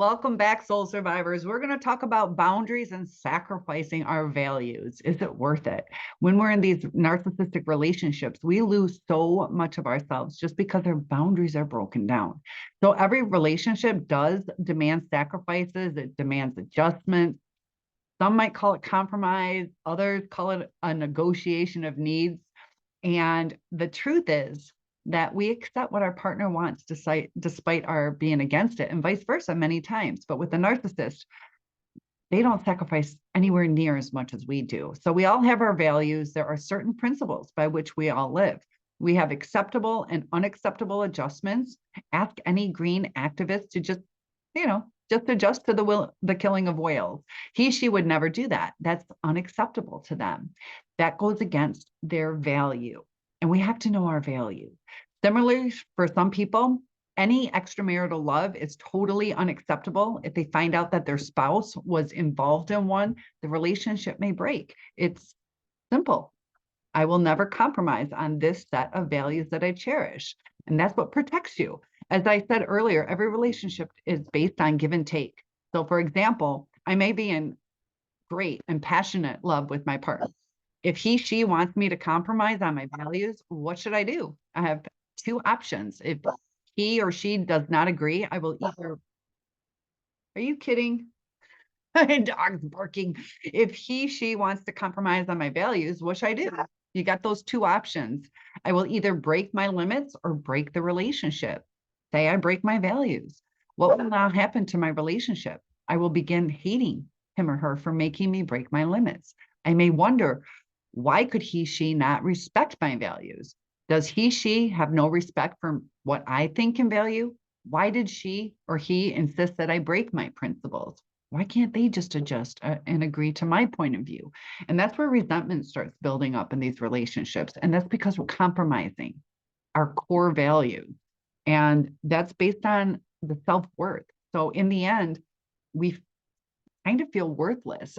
Welcome back, soul survivors. We're going to talk about boundaries and sacrificing our values. Is it worth it? When we're in these narcissistic relationships, we lose so much of ourselves just because our boundaries are broken down. So every relationship does demand sacrifices, it demands adjustments. Some might call it compromise, others call it a negotiation of needs. And the truth is that we accept what our partner wants despite our being against it, and vice versa many times. But with the narcissist, they don't sacrifice anywhere near as much as we do. So we all have our values. There are certain principles by which we all live. We have acceptable and unacceptable adjustments. Ask any green activist to just adjust to the killing of whales. She would never do that. That's unacceptable to them. That goes against their value. And we have to know our value. Similarly, for some people, any extramarital love is totally unacceptable. If they find out that their spouse was involved in one, the relationship may break. It's simple. I will never compromise on this set of values that I cherish. And that's what protects you. As I said earlier, every relationship is based on give and take. So, for example, I may be in great and passionate love with my partner. If she wants me to compromise on my values, what should I do? I have two options. If he or she does not agree, I will either, are you kidding? Dog's barking. If she wants to compromise on my values, what should I do? You got those two options. I will either break my limits or break the relationship. Say I break my values. What will now happen to my relationship? I will begin hating him or her for making me break my limits. I may wonder, why could she not respect my values? Does she have no respect for what I think and value? Why did she or he insist that I break my principles? Why can't they just adjust and agree to my point of view? And that's where resentment starts building up in these relationships. And that's because we're compromising our core values. And that's based on the self-worth. So in the end, we kind of feel worthless.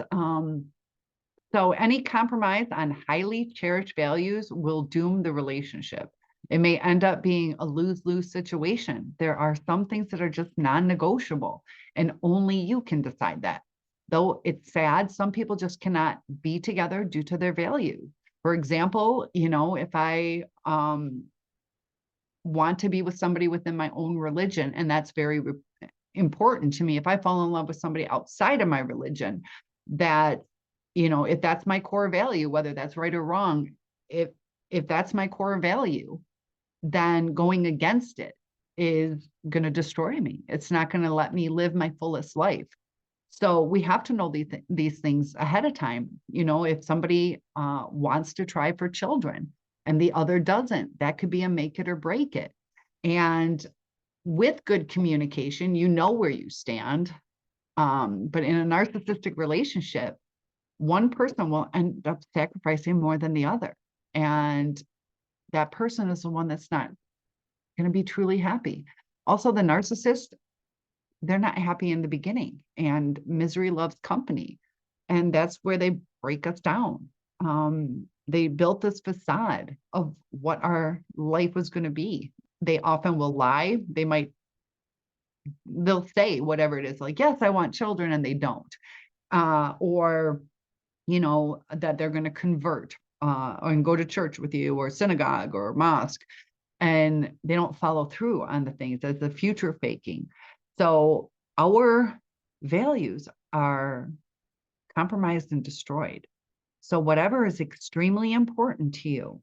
So any compromise on highly cherished values will doom the relationship. It may end up being a lose-lose situation. There are some things that are just non-negotiable, and only you can decide that. Though it's sad, some people just cannot be together due to their values. For example, if I want to be with somebody within my own religion, and that's very important to me. If I fall in love with somebody outside of my religion, that if that's my core value, whether that's right or wrong, if that's my core value, then going against it is going to destroy me. It's not going to let me live my fullest life. So we have to know these things ahead of time. If somebody wants to try for children and the other doesn't, that could be a make it or break it. And with good communication, you know where you stand. But in a narcissistic relationship, one person will end up sacrificing more than the other. And that person is the one that's not going to be truly happy. Also, the narcissist, they're not happy in the beginning, and misery loves company. And that's where they break us down. They built this facade of what our life was going to be. They often will lie. They'll say whatever it is, like, yes, I want children, and they don't. Or that they're going to convert and go to church with you or synagogue or mosque, and they don't follow through on the things. That's the future faking. So our values are compromised and destroyed. So whatever is extremely important to you,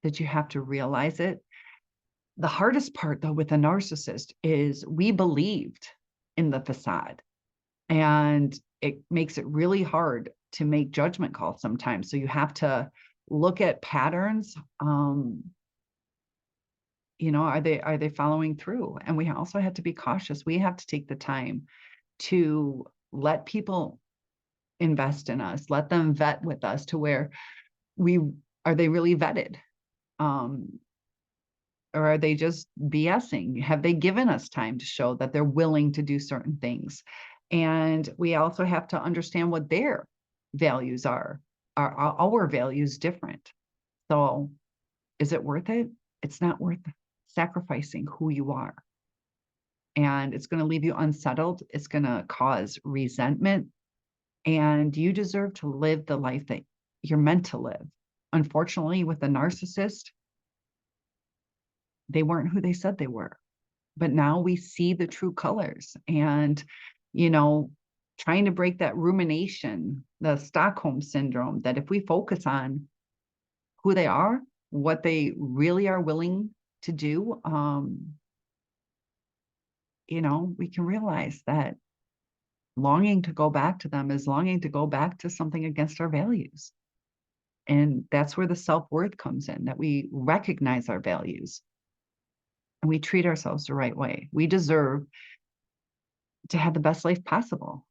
that you have to realize it. The hardest part, though, with a narcissist is we believed in the facade, and it makes it really hard to make judgment calls sometimes. So you have to look at patterns. Are they following through? And we also have to be cautious. We have to take the time to let people invest in us, let them vet with us to where are they really vetted? Or are they just BSing? Have they given us time to show that they're willing to do certain things? And we also have to understand what their values are. Are our values different? So is it worth it? It's not worth sacrificing who you are. and it's going to leave you unsettled. It's going to cause resentment, and you deserve to live the life that you're meant to live. Unfortunately, with a narcissist, they weren't who they said they were. But now we see the true colors, and, trying to break that rumination, the Stockholm syndrome, that if we focus on who they are, what they really are willing to do, we can realize that longing to go back to them is longing to go back to something against our values. And that's where the self-worth comes in, that we recognize our values and we treat ourselves the right way. We deserve to have the best life possible.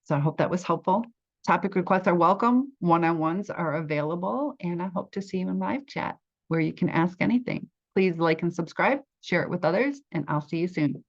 So I hope that was helpful. Topic requests are welcome. One-on-ones are available, and I hope to see you in live chat where you can ask anything. Please like and subscribe, share it with others, and I'll see you soon.